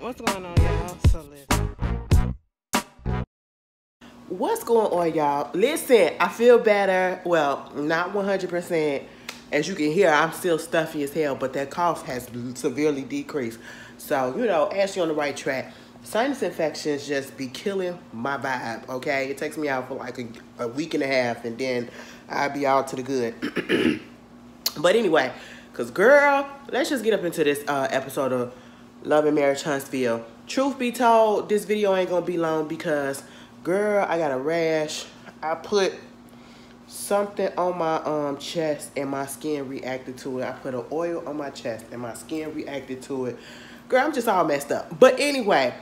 What's going on, y'all? So listen. What's going on, y'all? Listen, I feel better. Well, not 100%. As you can hear, I'm still stuffy as hell, but that cough has severely decreased. So, actually on the right track. Sinus infections just be killing my vibe, okay? It takes me out for like a week and a half, and then I'll be out to the good. But anyway, because girl, let's just get up into this episode of Love and Marriage Huntsville. Truth be told, this video ain't gonna be long because, girl, I got a rash. I put something on my chest and my skin reacted to it. I put an oil on my chest and my skin reacted to it. Girl, I'm just all messed up. But anyway,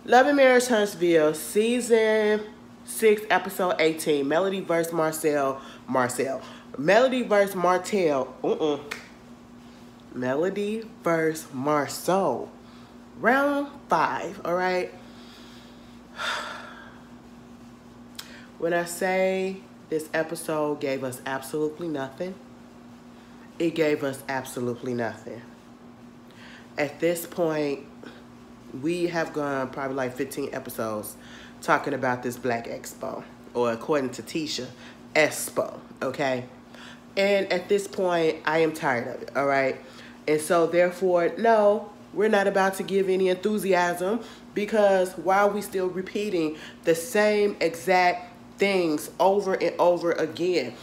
Love and Marriage Huntsville, season 6, episode 18. Melody versus Marcel. Melody versus Martell. Melody versus Marsau. Round 5, all right? When I say this episode gave us absolutely nothing, it gave us absolutely nothing. At this point, we have gone probably like 15 episodes talking about this Black Expo, or according to Tisha, Expo, okay? And at this point, I am tired of it, all right? And so therefore, no, we're not about to give any enthusiasm, because why are we still repeating the same exact things over and over again?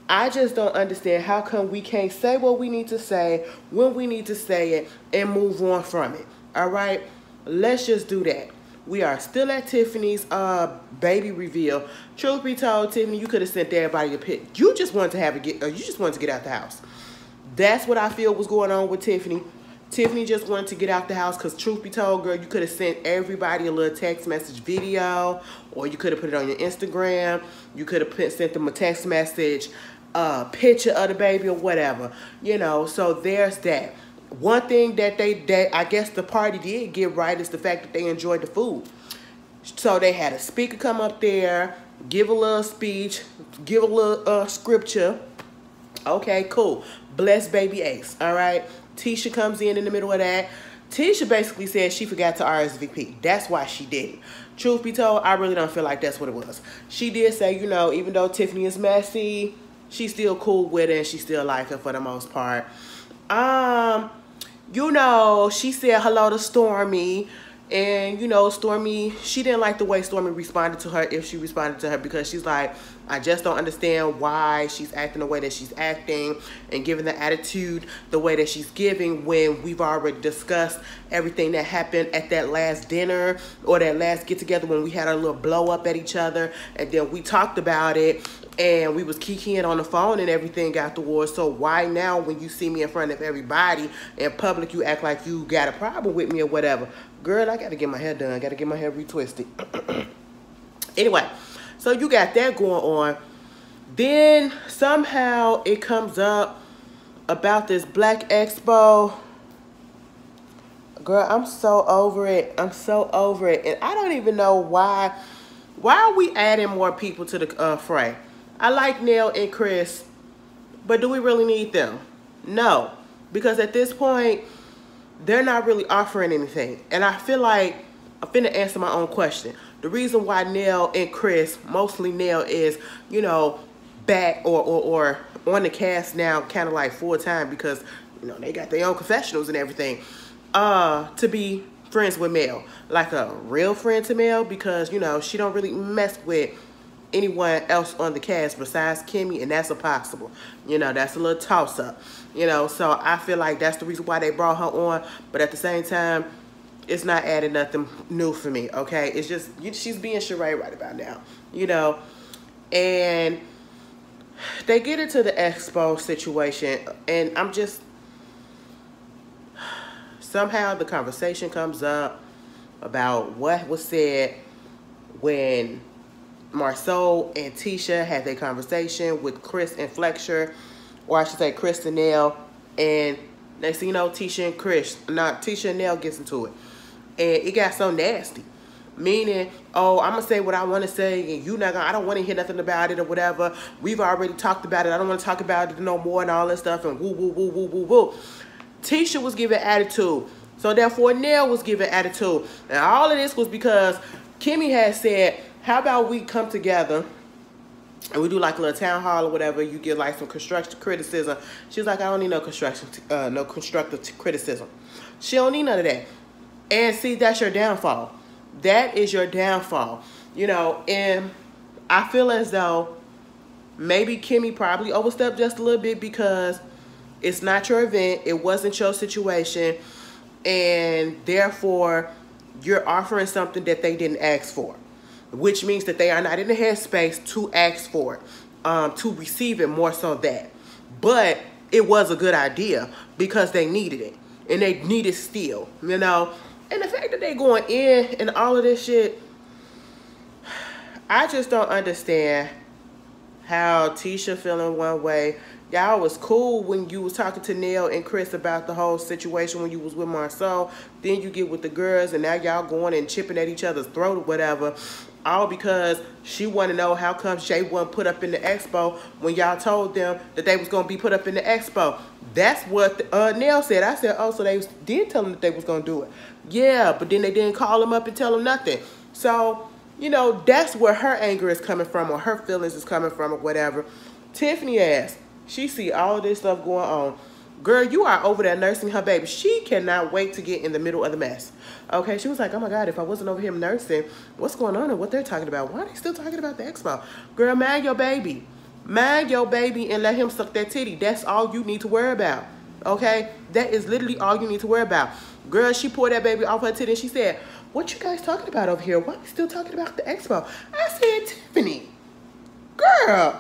I just don't understand how come we can't say what we need to say when we need to say it and move on from it, all right? Let's just do that. We are still at Tiffany's baby reveal. Truth be told, Tiffany, you could have sent everybody a pic. You just wanted to you just wanted to get out the house. That's what I feel was going on with Tiffany. Tiffany just wanted to get out the house because, truth be told, girl, you could have sent everybody a little text message video, or you could have put it on your Instagram. You could have sent them a text message, picture of the baby or whatever. So there's that. One thing that I guess the party did get right is the fact that they enjoyed the food. So they had a speaker come up there, give a little speech, give a little scripture. Okay, cool. Bless baby Ace, all right? Tisha comes in the middle of that. Tisha basically said she forgot to RSVP. That's why she did it. Truth be told, I really don't feel like that's what it was. She did say, even though Tiffany is messy, she's still cool with it and she still like her for the most part. She said hello to Stormy. And, Stormy, she didn't like the way Stormy responded to her, if she responded to her, because she's like, I just don't understand why she's acting the way that she's acting and giving the attitude the way that she's giving when we've already discussed everything that happened at that last dinner or that last get-together when we had a little blow-up at each other. And then we talked about it and we was kikiing on the phone and everything afterwards. So why now when you see me in front of everybody in public, you act like you got a problem with me or whatever? Girl, I got to get my hair done. I got to get my hair retwisted. Anyway, so you got that going on. Then somehow it comes up about this Black Expo. Girl, I'm so over it. I'm so over it. And I don't even know why. Why are we adding more people to the fray? I like Nell and Chris, but do we really need them? No, because at this point, they're not really offering anything. And I feel like I'm finna answer my own question. The reason why Nell and Chris, mostly Nell, is, back or on the cast now kind of like full-time because, they got their own confessionals and everything, to be friends with Mel. Like a real friend to Mel, because, she don't really mess with anyone else on the cast besides Kimmy, and that's impossible. That's a little toss-up. So I feel like that's the reason why they brought her on, but at the same time, it's not adding nothing new for me, okay? It's just, she's being Sheree right about now, and they get into the expo situation, and I'm just, somehow the conversation comes up about what was said when Marsau and Tisha had their conversation with Chris and Fletcher, or I should say Chris and Nell, and next thing you know, Tisha and Nell gets into it. And it got so nasty. Meaning, oh, I'm going to say what I want to say, and I don't want to hear nothing about it or whatever. We've already talked about it. I don't want to talk about it no more and all that stuff, and woo, woo, woo, woo, woo, woo. Tisha was giving attitude. So therefore, Nell was giving attitude. And all of this was because Kimmy had said, how about we come together and we do like a little town hall or whatever. You give like some constructive criticism. She was like, I don't need no constructive criticism. She don't need none of that. And see, that's your downfall. That is your downfall. You know, and I feel as though maybe Kimmy probably overstepped just a little bit because it's not your event. It wasn't your situation. And therefore, you're offering something that they didn't ask for, which means that they are not in the headspace to ask for it, to receive it, more so that. But it was a good idea because they needed it, and they need it still, you know. And the fact that they going in and all of this shit, I just don't understand how Tisha feeling one way. Y'all was cool when you was talking to Nell and Chris about the whole situation when you was with Marsau. Then you get with the girls and now y'all going and chipping at each other's throat or whatever. All because she want to know how come Shay wasn't put up in the expo when y'all told them that they was going to be put up in the expo. That's what Nell said. I said, oh, so they did tell them that they was going to do it. Yeah, but then they didn't call them up and tell them nothing. So, you know, that's where her anger is coming from or her feelings is coming from or whatever. Tiffany asked, she see all this stuff going on. Girl, you are over there nursing her baby. She cannot wait to get in the middle of the mess. Okay, she was like, oh my God, if I wasn't over here nursing, what's going on and what they're talking about? Why are they still talking about the expo? Girl, mind your baby. Mind your baby and let him suck that titty. That's all you need to worry about. Okay? That is literally all you need to worry about. Girl, she pulled that baby off her titty and she said, what you guys talking about over here? Why are we still talking about the expo? I said, Tiffany, girl.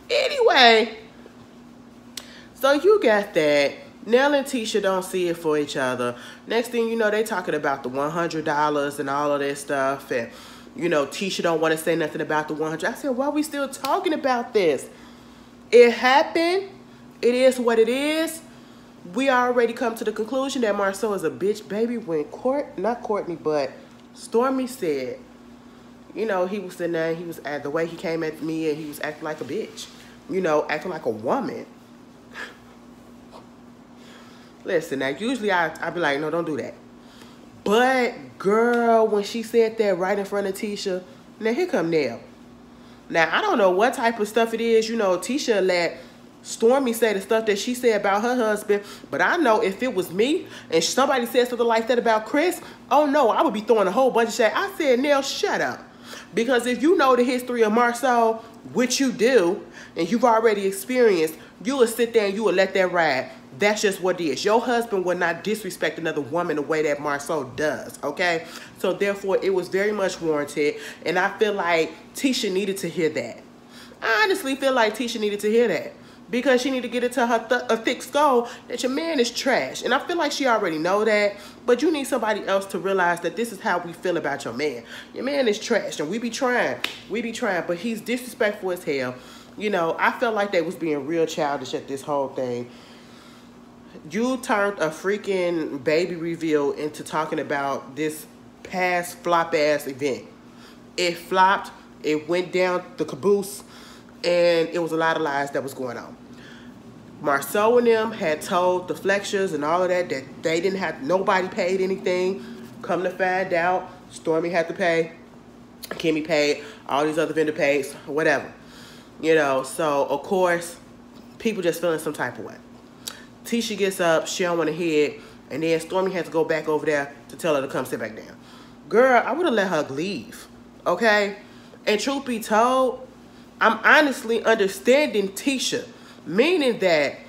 Anyway, so you got that. Nell and Tisha don't see it for each other. Next thing you know, they talking about the $100 and all of this stuff. And, you know, Tisha don't want to say nothing about the 100. I said, why are we still talking about this? It happened. It is what it is. We already come to the conclusion that Marsau is a bitch baby when not Courtney, but Stormy said, you know, he was sitting there, he was the way he came at me and he was acting like a bitch. You know, acting like a woman. Listen, now usually I'd be like, no, don't do that. But girl, when she said that right in front of Tisha, now here come Nell. Now I don't know what type of stuff it is. You know, Tisha let Stormy say the stuff that she said about her husband, but I know if it was me and somebody said something like that about Chris, oh no, I would be throwing a whole bunch of shit. I said, Nell, shut up. Because if you know the history of Marsau, which you do, and you've already experienced, you will sit there and you will let that ride. That's just what it is. Your husband will not disrespect another woman the way that Marsau does, okay? So therefore, it was very much warranted, and I feel like Tisha needed to hear that. I honestly feel like Tisha needed to hear that because she needed to get it to her a thick skull that your man is trash. And I feel like she already know that, but you need somebody else to realize that this is how we feel about your man. Your man is trash, and we be trying, but he's disrespectful as hell. You know, I felt like they was being real childish at this whole thing. You turned a freaking baby reveal into talking about this past flop-ass event. It flopped. It went down the caboose. And it was a lot of lies that was going on. Marsau and them had told the Flexures and all of that they didn't have, nobody paid anything. Come to find out, Stormy had to pay. Kimmy paid. All these other vendor pays. Whatever. You know, so of course, people just feeling some type of way. Tisha gets up, she don't want to hear it, and then Stormy has to go back over there to tell her to come sit back down. Girl, I would have let her leave, okay? And truth be told, I'm honestly understanding Tisha, meaning that,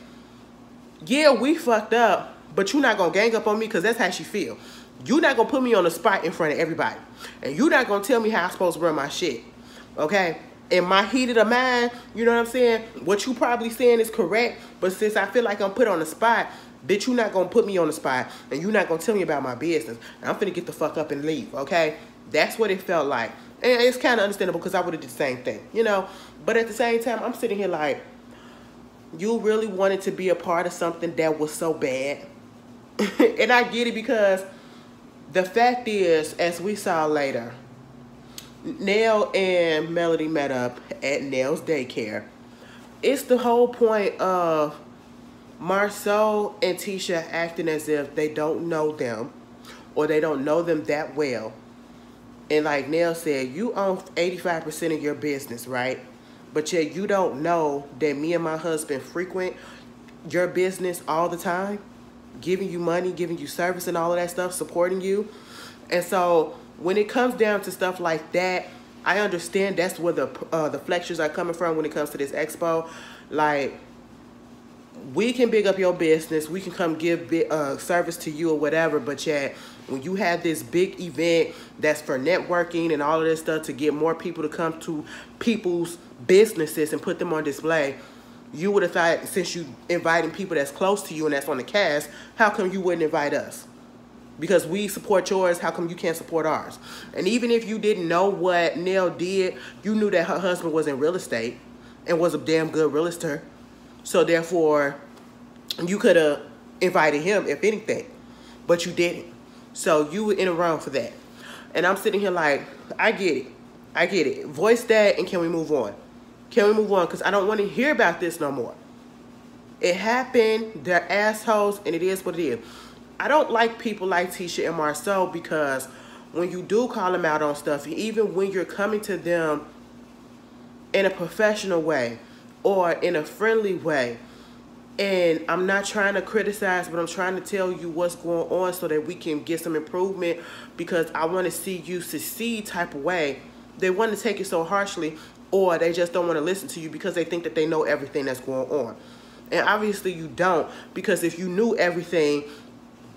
yeah, we fucked up, but you're not going to gang up on me because that's how she feel. You're not going to put me on the spot in front of everybody, and you're not going to tell me how I'm supposed to run my shit, okay? In my heat of mind, you know what I'm saying? What you probably saying is correct, but since I feel like I'm put on the spot, bitch, you're not going to put me on the spot, and you're not going to tell me about my business. And I'm finna get the fuck up and leave, okay? That's what it felt like. And it's kind of understandable because I would have did the same thing, you know? But at the same time, I'm sitting here like, you really wanted to be a part of something that was so bad. And I get it because the fact is, as we saw later, Nell and Melody met up at Nell's daycare. It's the whole point of Marsau and Tisha acting as if they don't know them or they don't know them that well. And like Nell said, you own 85% of your business, right? But yet you don't know that me and my husband frequent your business all the time, giving you money, giving you service and all of that stuff, supporting you. And so when it comes down to stuff like that, I understand that's where the flexures are coming from when it comes to this expo. Like, we can big up your business, we can come give service to you or whatever, but yet when you have this big event that's for networking and all of this stuff to get more people to come to people's businesses and put them on display, you would have thought, since you inviting people that's close to you and that's on the cast, how come you wouldn't invite us? Because we support yours, how come you can't support ours? And even if you didn't know what Nell did, you knew that her husband was in real estate and was a damn good realtor. So therefore, you could have invited him, if anything, but you didn't. So you were in a wrong for that. And I'm sitting here like, I get it. I get it. Voice that, and can we move on? Can we move on? Because I don't want to hear about this no more. It happened. They're assholes, and it is what it is. I don't like people like Tisha and Marsau, because when you do call them out on stuff, even when you're coming to them in a professional way or in a friendly way, and I'm not trying to criticize, but I'm trying to tell you what's going on so that we can get some improvement, because I want to see you succeed type of way, they want to take it so harshly, or they just don't want to listen to you because they think that they know everything that's going on. And obviously you don't, because if you knew everything,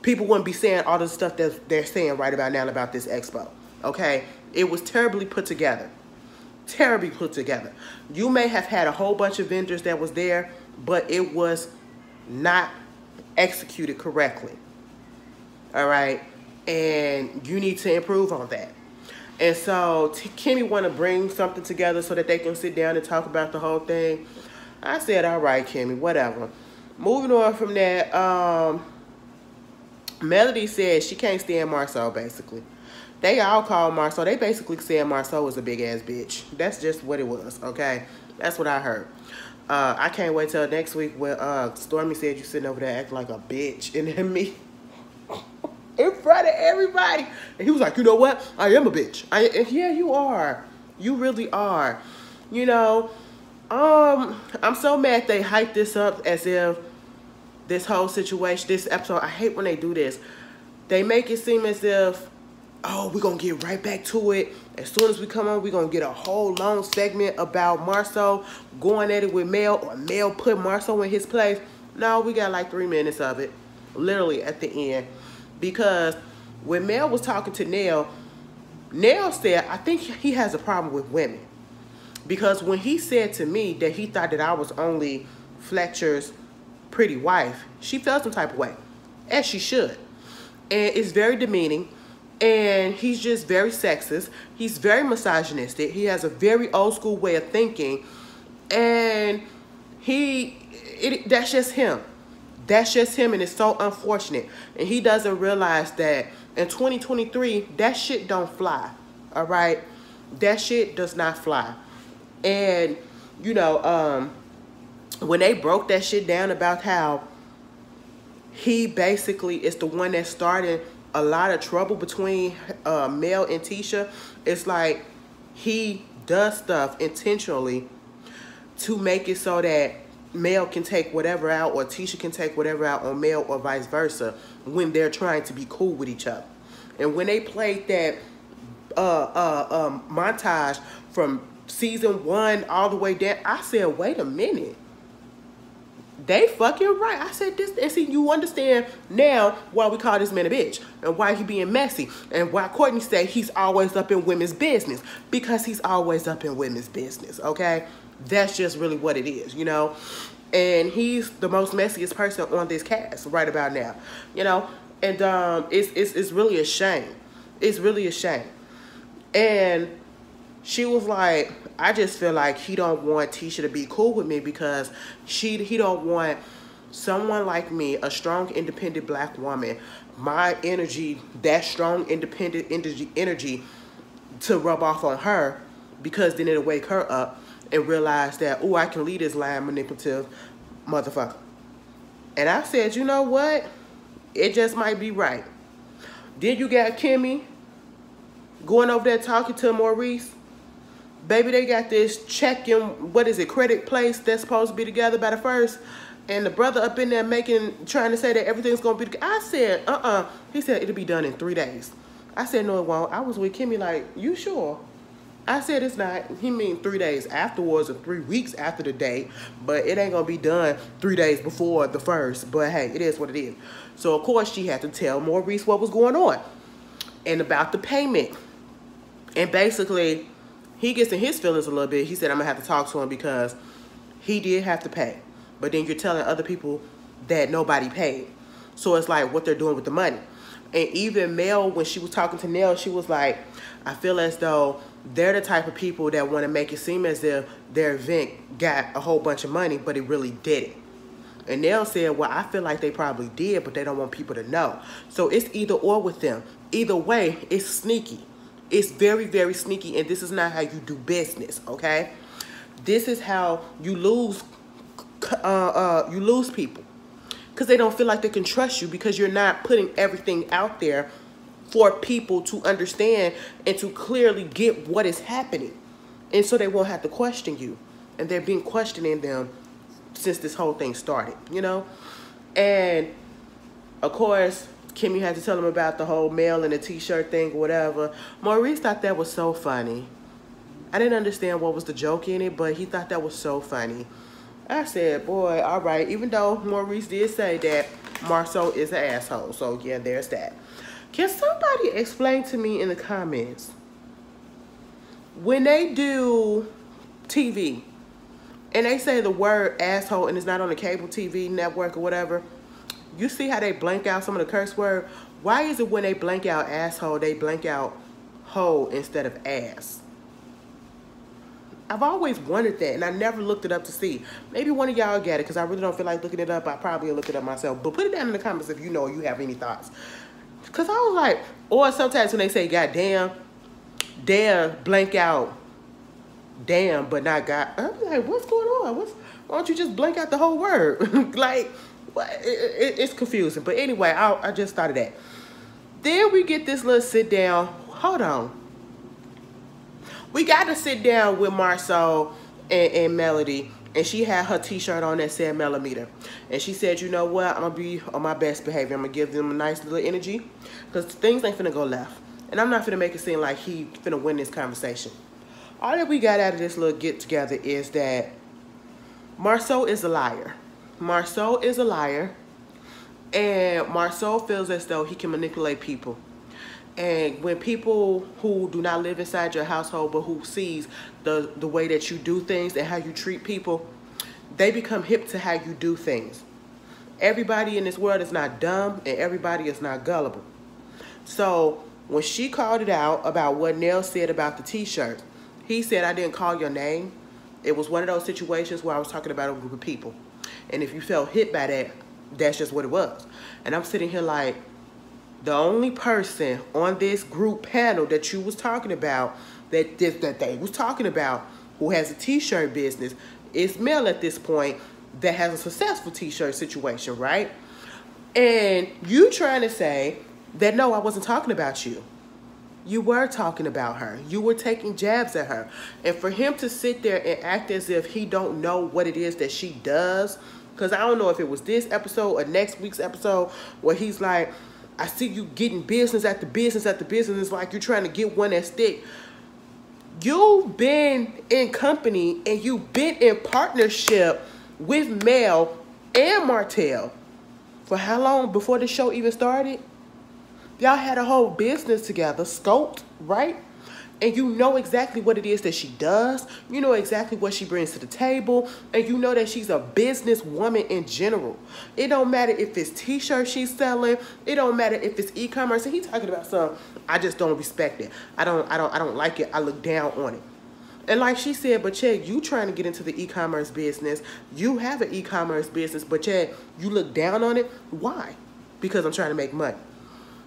people wouldn't be saying all the stuff that they're saying right about now about this expo, okay? It was terribly put together. Terribly put together. You may have had a whole bunch of vendors that was there, but it was not executed correctly, all right? And you need to improve on that. And so Kimmy want to bring something together so that they can sit down and talk about the whole thing. I said, all right, Kimmy, whatever. Moving on from that, Melody said she can't stand Marsau, basically. They all call Marsau. They basically said Marsau was a big-ass bitch. That's just what it was, okay? That's what I heard. I can't wait till next week when Stormy said you sitting over there acting like a bitch. And then me, in front of everybody. And he was like, you know what? I am a bitch. Yeah, you are. You really are. You know, I'm so mad they hyped this up as if this whole situation, this episode, I hate when they do this. They make it seem as if, oh, we're going to get right back to it. As soon as we come on, we're going to get a whole long segment about Marsau going at it with Mel, or Mel put Marsau in his place. No, we got like 3 minutes of it, literally at the end. Because when Mel was talking to Nell, Nell said, I think he has a problem with women. Because when he said to me that he thought that I was only Fletcher's pretty wife, she felt some type of way, as she should. And it's very demeaning. And he's just very sexist. He's very misogynistic. He has a very old school way of thinking. And that's just him. That's just him, and it's so unfortunate. And he doesn't realize that in 2023, that shit don't fly, all right? That shit does not fly. And, you know, when they broke that shit down about how he basically is the one that started a lot of trouble between Mel and Tisha, it's like he does stuff intentionally to make it so that Mel can take whatever out, or Tisha can take whatever out on Mel, or vice versa, when they're trying to be cool with each other. And when they played that montage from season 1 all the way down, I said, wait a minute. They fucking right. I said this, and see, you understand now why we call this man a bitch, and why he being messy, and why Courtney say he's always up in women's business, because he's always up in women's business, okay? That's just really what it is, you know? And he's the most messiest person on this cast right about now, you know? And it's really a shame. It's really a shame. And she was like, I just feel like he don't want Tisha to be cool with me, because he don't want someone like me, a strong, independent black woman, my energy, that strong, independent energy to rub off on her, because then it'll wake her up and realize that, oh, I can lead this lying, manipulative motherfucker. And I said, you know what? It just might be right. Then you got Kimmy going over there talking to Maurice. Baby, they got this checking, what is it, credit place that's supposed to be together by the 1st. And the brother up in there trying to say that everything's going to be together. I said, He said, it'll be done in 3 days. I said, no, it won't. I was with Kimmy like, you sure? I said, it's not. He mean 3 days afterwards or 3 weeks after the date. But it ain't going to be done 3 days before the 1st. But hey, it is what it is. So, of course, she had to tell Maurice what was going on. And about the payment. And basically, he gets in his feelings a little bit. He said, I'm going to have to talk to him because he did have to pay. But then you're telling other people that nobody paid. So it's like what they're doing with the money. And even Mel, when she was talking to Nell, she was like, I feel as though they're the type of people that want to make it seem as if their event got a whole bunch of money, but it really didn't. And Nell said, well, I feel like they probably did, but they don't want people to know. So it's either or with them. Either way, it's sneaky. It's very, very sneaky, and this is not how you do business, okay? This is how you lose people because they don't feel like they can trust you because you're not putting everything out there for people to understand and to clearly get what is happening. And so they won't have to question you. And they've been questioning them since this whole thing started, you know? And of course, Kimmy had to tell him about the whole mail and the t-shirt thing or whatever. Maurice thought that was so funny. I didn't understand what was the joke in it, but he thought that was so funny. I said, boy, all right, even though Maurice did say that Marsau is an asshole. So, yeah, there's that. Can somebody explain to me in the comments, when they do TV and they say the word asshole and it's not on the cable TV network or whatever, you see how they blank out some of the curse word? Why is it when they blank out asshole, they blank out hole instead of ass? I've always wondered that, and I never looked it up to see. Maybe one of y'all get it, because I really don't feel like looking it up. I probably will look it up myself. But put it down in the comments if you know or you have any thoughts. Because I was like, or sometimes when they say goddamn, damn, blank out, damn, but not God. I'm like, what's going on? Why don't you just blank out the whole word? Like, what? It's confusing. But anyway, I just started that. Then we get this little sit down. Hold on. We got to sit down with Marsau and Melody, and she had her t-shirt on that said Millimeter. And she said, you know what, I'm going to be on my best behavior. I'm going to give them a nice little energy because things ain't finna go left. And I'm not finna make it seem like he finna win this conversation. All that we got out of this little get-together is that Marsau is a liar. Marsau is a liar, and Marsau feels as though he can manipulate people. And when people who do not live inside your household but who sees the way that you do things and how you treat people, they become hip to how you do things. Everybody in this world is not dumb and everybody is not gullible. So when she called it out about what Nell said about the t-shirt, he said, I didn't call your name. It was one of those situations where I was talking about a group of people. And if you felt hit by that, that's just what it was. And I'm sitting here like, the only person on this group panel that you was talking about, that they was talking about, who has a t-shirt business, is Mel at this point that has a successful t-shirt situation, right? And you trying to say that, no, I wasn't talking about you. You were talking about her. You were taking jabs at her. And for him to sit there and act as if he don't know what it is that she does, because I don't know if it was this episode or next week's episode where he's like, I see you getting business after business after business. It's like you're trying to get one that stick. You've been in company and you've been in partnership with Mel and Martell for how long before the show even started? Y'all had a whole business together, scoped, right? And you know exactly what it is that she does. You know exactly what she brings to the table. And you know that she's a businesswoman in general. It don't matter if it's t-shirts she's selling. It don't matter if it's e-commerce. And he's talking about something. I just don't respect it. I don't like it. I look down on it. And like she said, but Chad, you trying to get into the e-commerce business. You have an e-commerce business, but Chad, you look down on it. Why? Because I'm trying to make money.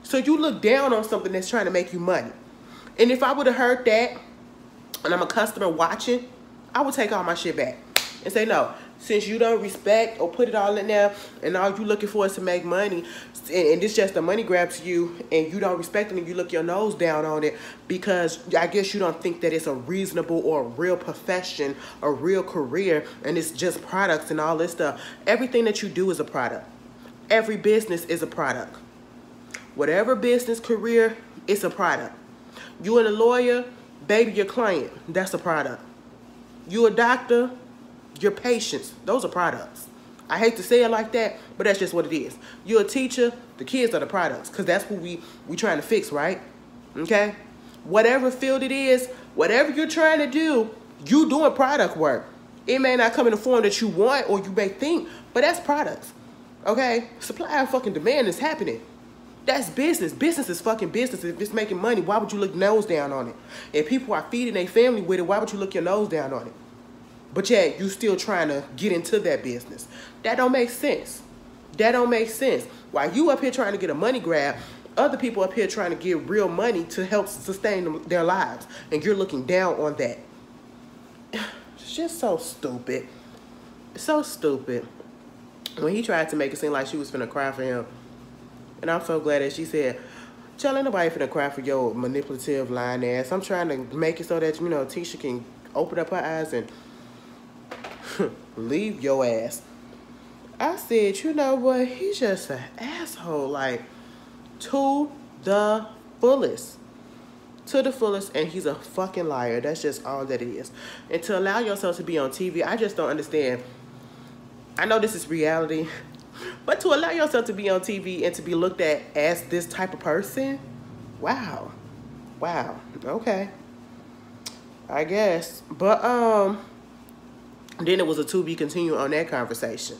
So you look down on something that's trying to make you money. And if I would have heard that, and I'm a customer watching, I would take all my shit back and say, no, Since you don't respect or put it all in there and all you looking for is to make money, and it's just a money grab to you, and you don't respect it and you look your nose down on it because I guess you don't think that it's a reasonable or a real profession, a real career, and it's just products and all this stuff. Everything that you do is a product. Every business is a product. Whatever business, career, it's a product. You and a lawyer, baby, your client, that's a product. You a doctor, your patients, those are products. I hate to say it like that, but that's just what it is. You're a teacher, the kids are the products, because that's what we trying to fix, right? Okay? Whatever field it is, whatever you're trying to do, you doing product work. It may not come in the form that you want or you may think, but that's products. Okay? Supply and fucking demand is happening. That's business. Business is fucking business. If it's making money, why would you look nose down on it? If people are feeding their family with it, why would you look your nose down on it? But yet, you still trying to get into that business. That don't make sense. That don't make sense. While you up here trying to get a money grab, other people up here trying to get real money to help sustain their lives. And you're looking down on that. It's just so stupid. So stupid. When he tried to make it seem like she was finna cry for him. And I'm so glad that she said, "Child, ain't nobody finna cry for your manipulative lying ass. I'm trying to make it so that, you know, Tisha can open up her eyes and leave your ass." I said, you know what? He's just an asshole. Like, to the fullest. To the fullest. And he's a fucking liar. That's just all that it is. And to allow yourself to be on TV, I just don't understand. I know this is reality. But to allow yourself to be on TV and to be looked at as this type of person, wow. Wow. Okay. I guess. But, then it was a to be continued on that conversation.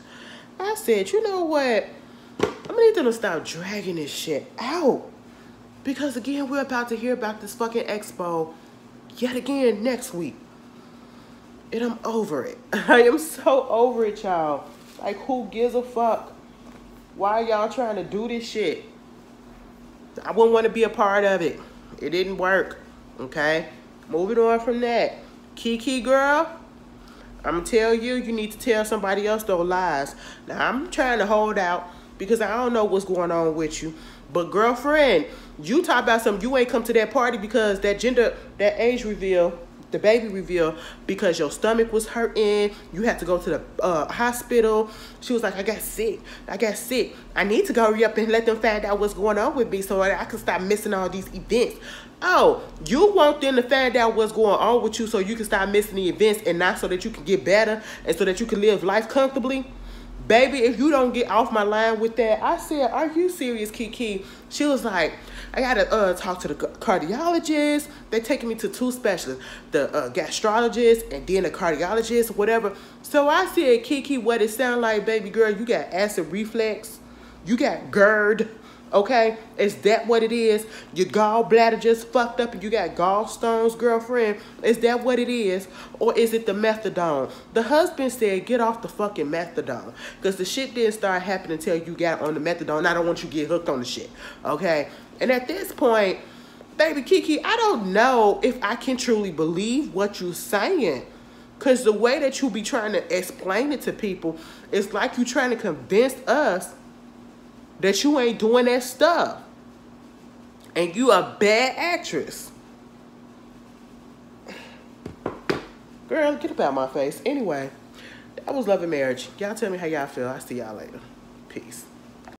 I said, you know what? I'm gonna need them to stop dragging this shit out. Because again, we're about to hear about this fucking expo yet again next week. And I'm over it. I am so over it, y'all. Like, who gives a fuck? Why y'all trying to do this shit? I wouldn't want to be a part of it. It didn't work. Okay? Moving on from that. Kiki girl, I'm going to tell you, you need to tell somebody else those lies. Now, I'm trying to hold out because I don't know what's going on with you. But girlfriend, you talk about something. You ain't come to that party because that age reveal, the baby reveal, because your stomach was hurting. You had to go to the hospital. She was like, I got sick. I need to go hurry up and let them find out what's going on with me so I can stop missing all these events. Oh, you want them to find out what's going on with you so you can stop missing the events and not so that you can get better and so that you can live life comfortably? Baby, if you don't get off my line with that, I said, are you serious, Kiki? She was like, I gotta talk to the cardiologist. They taking me to two specialists, the gastrologist and then the cardiologist, whatever. So I said, Kiki, what it sound like, baby girl, you got acid reflux, you got GERD, okay? Is that what it is? Your gallbladder just fucked up and you got gallstones, girlfriend? Is that what it is? Or is it the methadone? The husband said, get off the fucking methadone. Because the shit didn't start happening until you got on the methadone. I don't want you to get hooked on the shit, okay? And at this point, baby Kiki, I don't know if I can truly believe what you're saying. Because the way that you be trying to explain it to people, it's like you trying to convince us that you ain't doing that stuff. And you a bad actress. Girl, get up out my face. Anyway, that was Love and Marriage. Y'all tell me how y'all feel. I'll see y'all later. Peace.